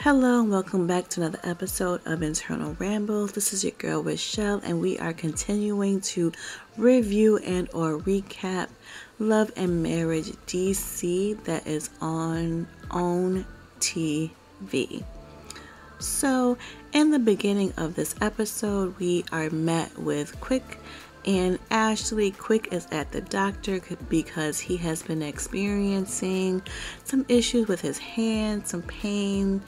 Hello and welcome back to another episode of Internal Rambles. This is your girl Rochelle, and we are continuing to review and or recap Love and Marriage DC that is on OWN TV. So in the beginning of this episode, we are met with Quick and Ashley. Quick is at the doctor because he has been experiencing some issues with his hand, some pain,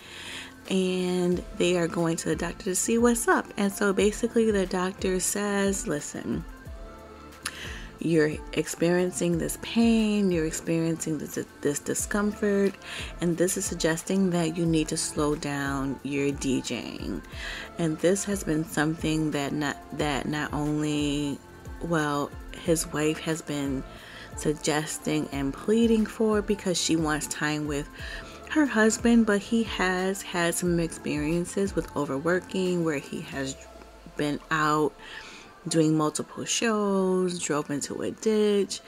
and they are going to the doctor to see what's up. And so basically the doctor says, listen, you're experiencing this pain, you're experiencing this discomfort, and this is suggesting that you need to slow down your DJing. And this has been something that not only, his wife has been suggesting and pleading for because she wants time with her husband, but he has had some experiences with overworking where he has been out doing multiple shows, drove into a ditch.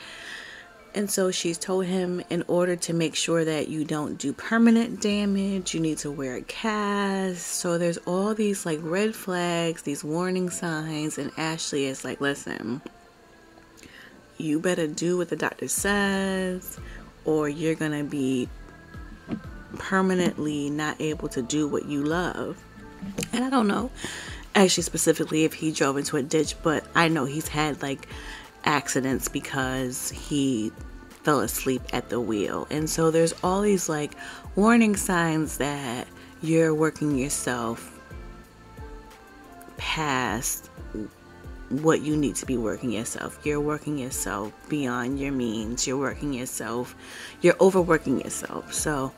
And so she's told him, in order to make sure that you don't do permanent damage, you need to wear a cast. So there's all these like red flags, these warning signs, and Ashley is like, listen, you better do what the doctor says or you're gonna be permanently not able to do what you love. And I don't know actually specifically if he drove into a ditch, but I know he's had like accidents because he fell asleep at the wheel. And so there's all these like warning signs that you're working yourself past what you need to be working yourself. You're working yourself beyond your means. You're overworking yourself. So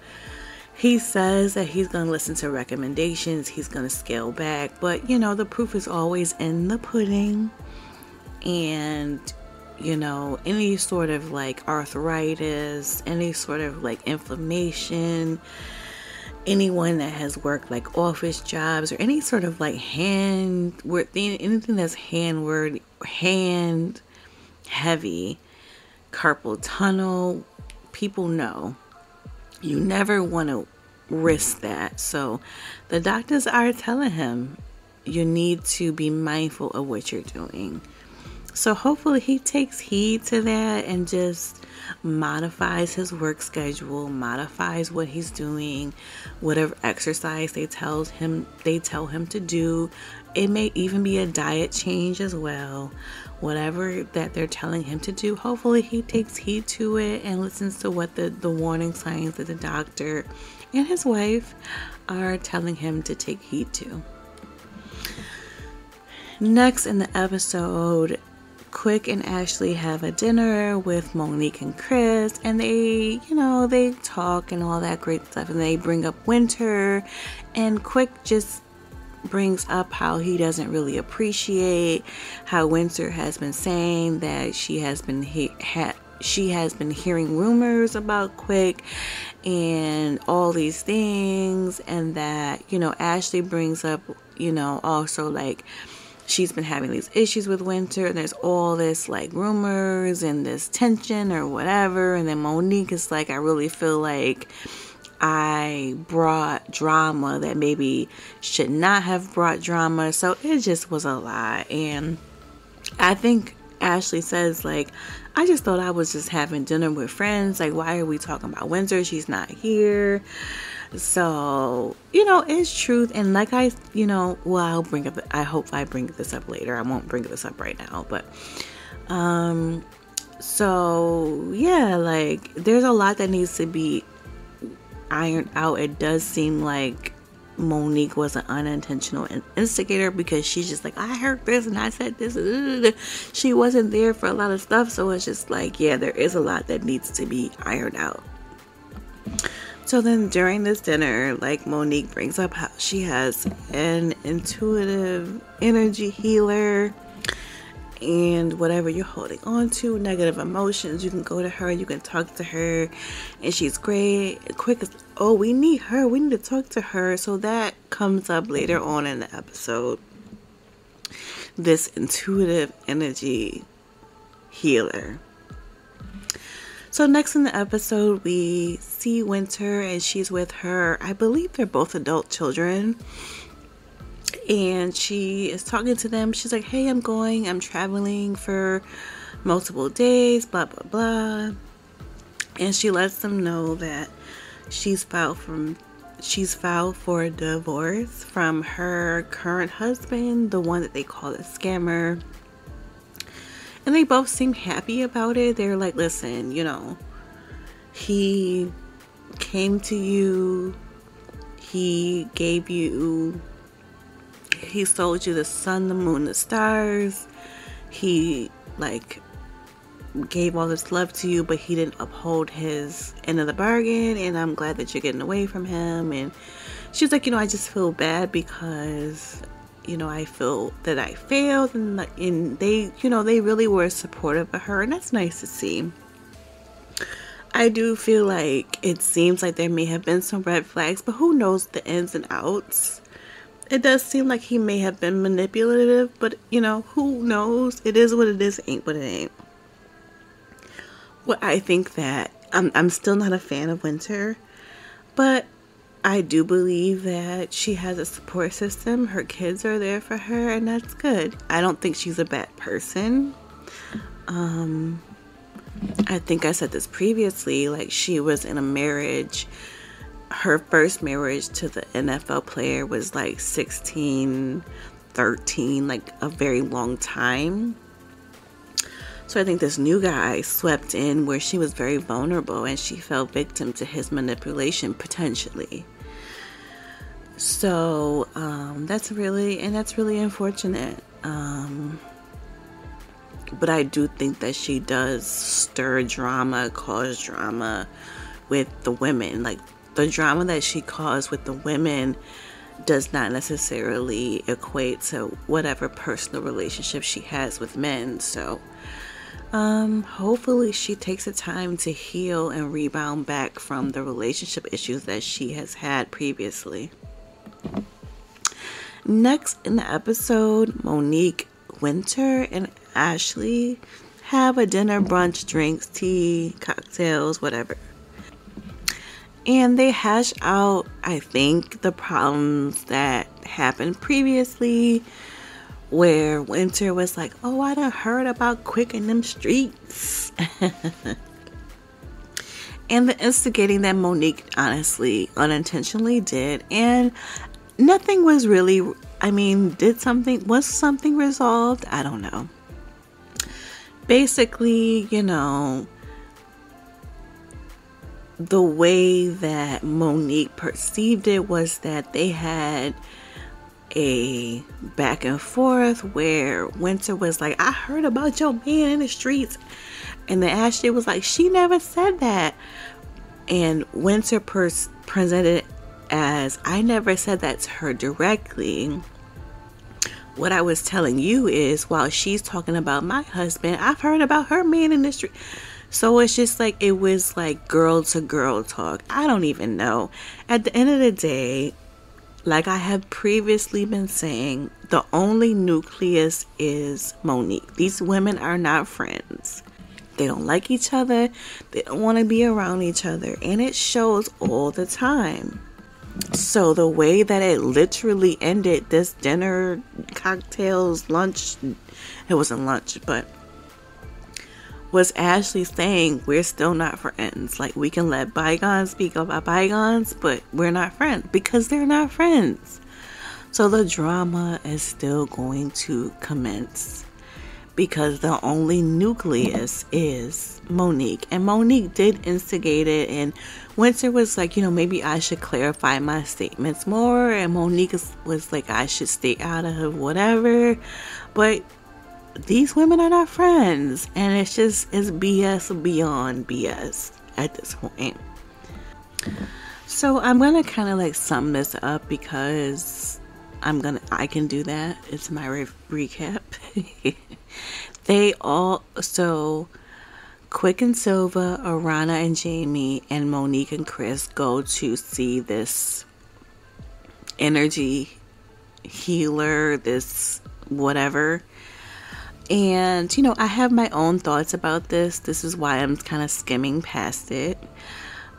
he says that he's going to listen to recommendations. He's going to scale back. But, the proof is always in the pudding. And, any sort of like arthritis, any sort of like inflammation, anyone that has worked like office jobs or any sort of like hand work, anything that's hand heavy, carpal tunnel, people know. You never want to risk that. So the doctors are telling him you need to be mindful of what you're doing. So hopefully he takes heed to that and just modifies his work schedule, modifies what he's doing, whatever exercise they tell him to do. It may even be a diet change as well. Whatever that they're telling him to do, hopefully he takes heed to it and listens to what the warning signs that the doctor and his wife are telling him to take heed to. Next in the episode, Quick and Ashley have a dinner with Monique and Chris, and they talk and all that great stuff, and they bring up Winter, and Quick just brings up how he doesn't really appreciate how Winter has been saying that she has been hearing rumors about Quick and all these things, and that Ashley brings up also like she's been having these issues with Winter, and there's all this like rumors and this tension or whatever. And then Monique is like, I really feel like I brought drama that maybe should not have brought drama. So it just was a lot. And I think Ashley says like, I just thought I was just having dinner with friends. Like, why are we talking about Winter? She's not here. So, it's truth. And like I'll bring up, I hope I bring this up later. I won't bring this up right now, but, so yeah, like there's a lot that needs to be ironed out. It does seem like Monique was an unintentional instigator because she's just like, I heard this and I said this. She wasn't there for a lot of stuff. So it's just like, yeah, there is a lot that needs to be ironed out. So then during this dinner, like Monique brings up how she has an intuitive energy healer, and whatever you're holding on to, negative emotions, you can go to her, you can talk to her, and she's great. Quick is, oh, we need her, we need to talk to her. So that comes up later on in the episode, this intuitive energy healer. So next in the episode, we see Winter, and she's with her, I believe they're both adult children. And she is talking to them. She's like, hey, I'm traveling for multiple days, blah, blah, blah. And she lets them know that she's filed for a divorce from her current husband, the one that they call a scammer. And they both seem happy about it. They're like, listen, he came to you, he sold you the sun, the moon, the stars. He gave all this love to you, but he didn't uphold his end of the bargain, and I'm glad that you're getting away from him. And she's like, I just feel bad because I feel that I failed, and they they really were supportive of her, and that's nice to see. I do feel like it seems like there may have been some red flags, but who knows the ins and outs. It does seem like he may have been manipulative, but who knows? It is what it is, ain't what it ain't. Well, I think that I'm still not a fan of Winter, but I do believe that she has a support system. Her kids are there for her, and that's good. I don't think she's a bad person. I think I said this previously, she was in a marriage. Her first marriage to the NFL player was 16, 13, a very long time. So I think this new guy swept in where she was very vulnerable, and she fell victim to his manipulation, potentially. So that's really unfortunate. But I do think that she does stir drama, cause drama with the women. The drama that she caused with the women does not necessarily equate to whatever personal relationship she has with men. So hopefully she takes the time to heal and rebound back from the relationship issues that she has had previously. Next in the episode, Monique, Winter, and Ashley have a dinner, brunch, drinks, tea, cocktails, whatever. And they hash out, I think, the problems that happened previously, where Winter was like, oh, I done heard about Quick in them streets. And the instigating that Monique honestly, unintentionally did. And nothing was really, was something resolved? I don't know. Basically, the way that Monique perceived it was that they had a back and forth where Winter was like, I heard about your man in the streets. And then Ashley was like, she never said that. And Winter presented it as, I never said that to her directly. What I was telling you is, while she's talking about my husband, I've heard about her man in the street. So it's just it was girl to girl talk. I don't even know. At the end of the day, like I have previously been saying, the only nucleus is Monique. These women are not friends. They don't like each other. They don't want to be around each other. And it shows all the time. So the way that it literally ended, this dinner, cocktails, lunch, it wasn't lunch, but was Ashley saying, we're still not friends. We can let bygones be bygones, but we're not friends, because they're not friends. So the drama is still going to commence, because the only nucleus is Monique. And Monique did instigate it, and Winter was like, maybe I should clarify my statements more, and Monique was like, I should stay out of whatever. But these women are not friends, and it's BS beyond BS at this point. So I'm gonna kind of sum this up, because I can do that. It's my recap. So Quick and Silva, Arana and Jamie, and Monique and Chris go to see this energy healer, this whatever. And, you know, I have my own thoughts about this. This is why I'm kind of skimming past it.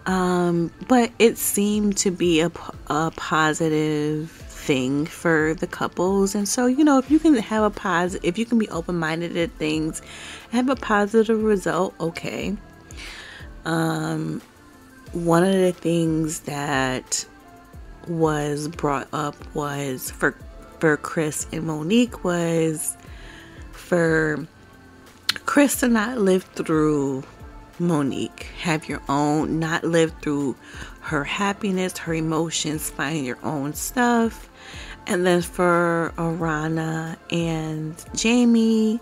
But it seemed to be a positive thing for the couples. And so, you know, if you can have if you can be open-minded at things, have a positive result, okay. One of the things that was brought up was for Chris and Monique was for Chris to not live through Monique. Have your own, not live through her happiness, her emotions, find your own stuff. And then for Arana and Jamie,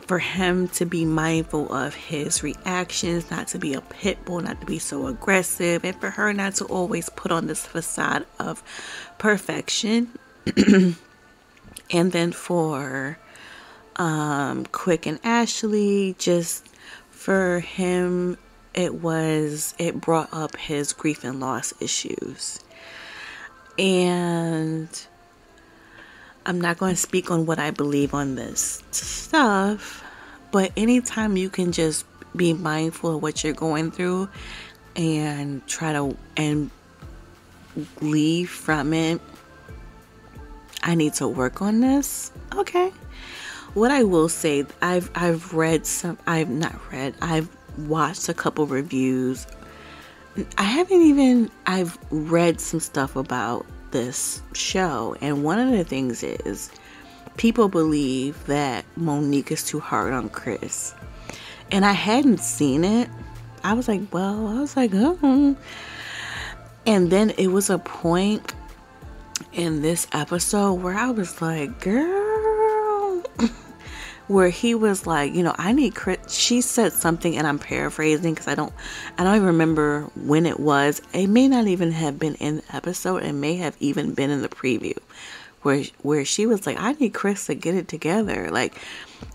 for him to be mindful of his reactions, not to be a pit bull, not to be so aggressive, and for her not to always put on this facade of perfection. And then for Quick and Ashley, just for him, it brought up his grief and loss issues. And I'm not going to speak on what I believe on this stuff, but anytime you can just be mindful of what you're going through and try to leave from it. I need to work on this. Okay. What I will say, I've watched a couple reviews. I've read some stuff about this show, and one of the things is people believe that Monique is too hard on Chris. And I hadn't seen it. I was like, oh. And then it was a point in this episode where I was like, girl, where he was like, you know, I need Chris. She said something, and I'm paraphrasing because I don't even remember when it was. It may not even have been in the episode. It may have even been in the preview where she was like, I need Chris to get it together. Like,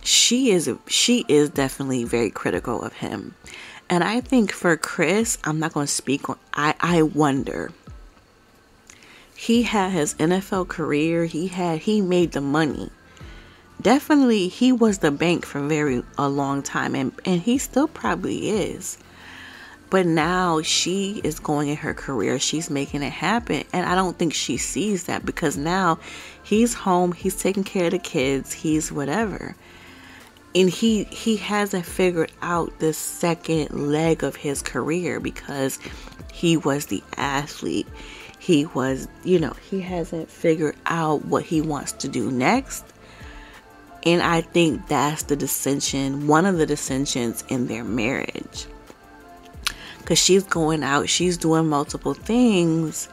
she is definitely very critical of him. And I think for Chris, I'm not going to speak on, I wonder. He had his NFL career. He made the money. Definitely, he was the bank for a long time, and he still probably is. But now she is going in her career. She's making it happen, and I don't think she sees that, because now he's home. He's taking care of the kids. He's whatever, and he hasn't figured out this second leg of his career, because he was the athlete. He was, you know, he hasn't figured out what he wants to do next. And I think that's the dissension, one of the dissensions in their marriage. Because she's going out, she's doing multiple things.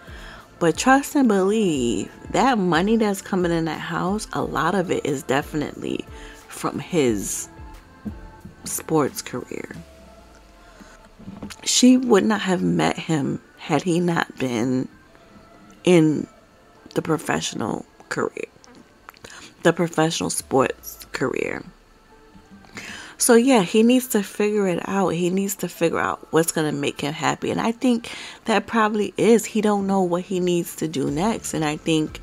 But trust and believe, that money that's coming in that house, a lot of it is definitely from his sports career. She would not have met him had he not been in the professional career. The professional sports career. So yeah, he needs to figure it out. He needs to figure out what's going to make him happy. And I think that probably is, he don't know what he needs to do next. And I think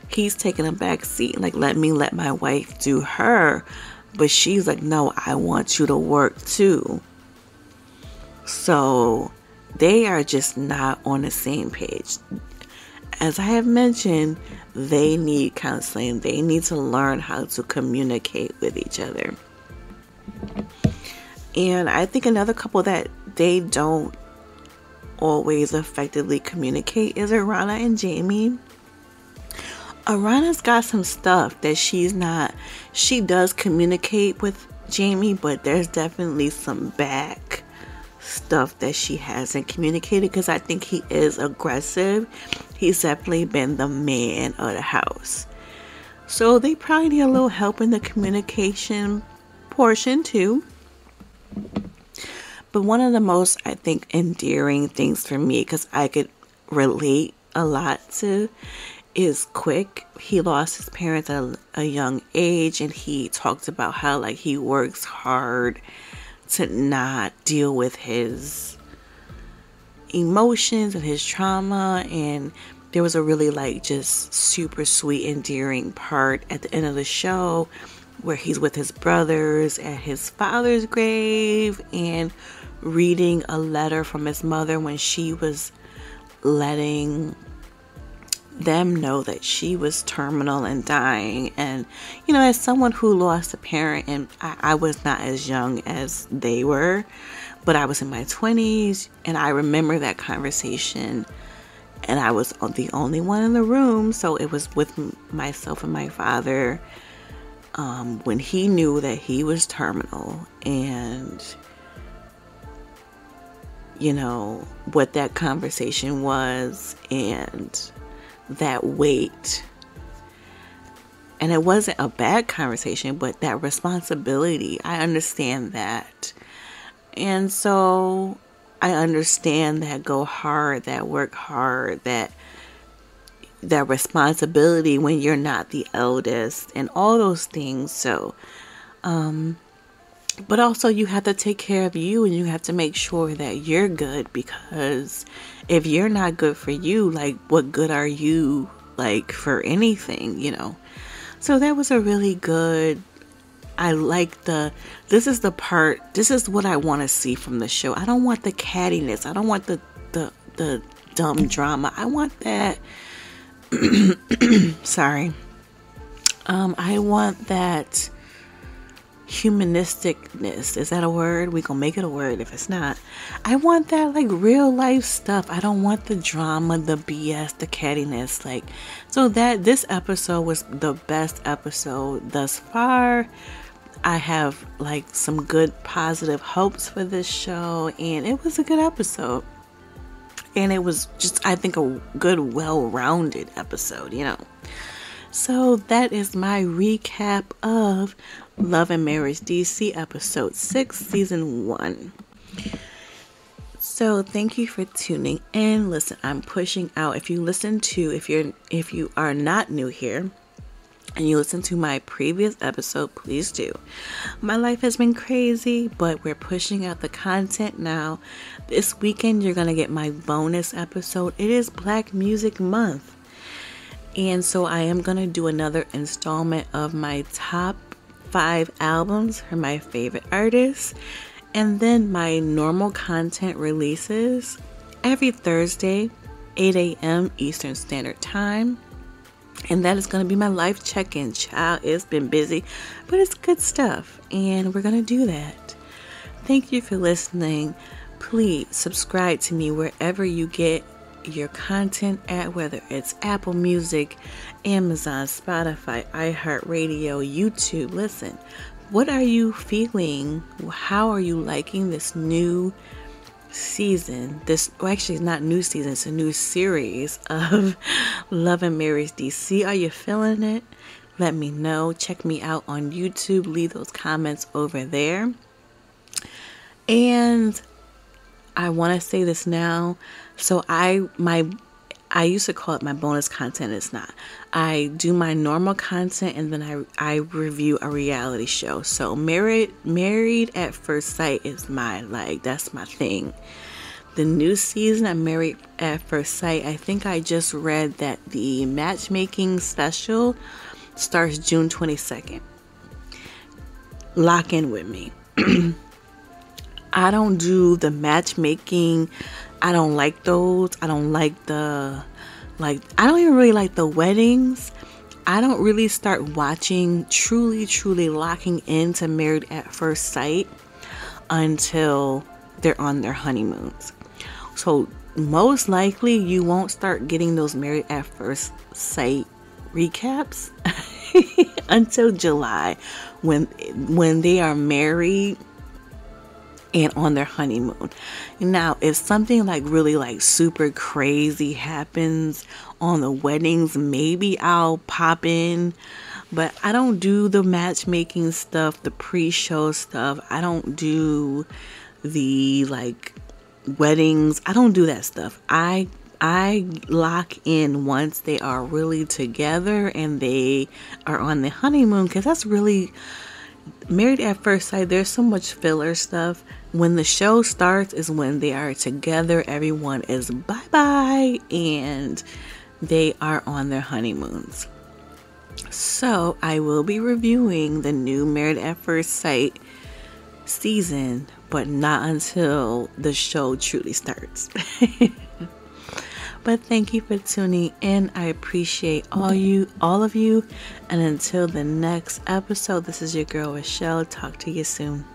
he's taking a back seat, like, let my wife do her. But she's like, no, I want you to work too. So they are just not on the same page. As I have mentioned, they need counseling. They need to learn how to communicate with each other. And I think another couple that they don't always effectively communicate is Arana and Jamie. Arana's got some stuff that she does communicate with Jamie, but there's definitely some back stuff that she hasn't communicated, because I think he is aggressive. He's definitely been the man of the house. So they probably need a little help in the communication portion too. But one of the most, I think, endearing things for me, because I could relate a lot to, is Quick. He lost his parents at a young age, and he talked about how, like, he works hard to not deal with his emotions and his trauma, and there was a really like just super sweet, endearing part at the end of the show where he's with his brothers at his father's grave and reading a letter from his mother when she was letting them know that she was terminal and dying. And you know, as someone who lost a parent, and I was not as young as they were, but I was in my 20s, and I remember that conversation, and I was the only one in the room, so it was with myself and my father when he knew that he was terminal, and you know what that conversation was, and that weight. And it wasn't a bad conversation, but that responsibility, I understand that. And so I understand that go hard, that work hard, that responsibility when you're not the eldest, and all those things. So but also you have to take care of you, and you have to make sure that you're good, because if you're not good for you, like what good are you like for anything, you know? So that was a really good, I like this is the part, this is what I want to see from the show. I don't want the cattiness. I don't want the dumb drama. I want that sorry. I want that humanisticness. Is that a word? We gonna make it a word if it's not. I want that like real life stuff. I don't want the drama, the BS, the cattiness. Like, so that this episode was the best episode thus far. I have like some good positive hopes for this show, and it was a good episode. And it was just, I think, a good, well-rounded episode, you know. So that is my recap of Love and Marriage DC episode 6, season 1. So thank you for tuning in. Listen, I'm pushing out. If you are not new here and you listen to my previous episode, please do. My life has been crazy, but we're pushing out the content now. This weekend, you're going to get my bonus episode. It is Black Music Month. And so I am going to do another installment of my top 5 albums for my favorite artists. And then my normal content releases every Thursday, 8 a.m. Eastern Standard Time. And that is going to be my life check-in. Child, it's been busy, but it's good stuff. And we're going to do that. Thank you for listening. Please subscribe to me wherever you get your content at, whether it's Apple Music, Amazon, Spotify, iHeartRadio, YouTube. Listen, what are you feeling? How are you liking this new season? Actually, it's not new season, it's a new series of Love and Marriage DC. Are you feeling it? Let me know. Check me out on YouTube. Leave those comments over there. And I want to say this now. So I used to call it my bonus content. It's not. I do my normal content, and then I review a reality show. So Married at First Sight is that's my thing. The new season of Married at First Sight, I think I just read that the matchmaking special starts June 22nd. Lock in with me. I don't do the matchmaking. I don't like those. I don't like I don't even really like the weddings. I don't really start watching, truly locking into Married at First Sight until they're on their honeymoons. So most likely you won't start getting those Married at First Sight recaps until July when they are married and on their honeymoon. Now, if something really super crazy happens on the weddings, maybe I'll pop in. But I don't do the matchmaking stuff, the pre-show stuff. I don't do the weddings. I don't do that stuff. I lock in once they are really together and they are on the honeymoon, because that's really Married at First Sight. There's so much filler stuff. When the show starts is when they are together. Everyone is bye-bye, and they are on their honeymoons. So I will be reviewing the new Married at First Sight season, but not until the show truly starts. But thank you for tuning in. I appreciate all of you. And until the next episode, this is your girl Rochelle. Talk to you soon.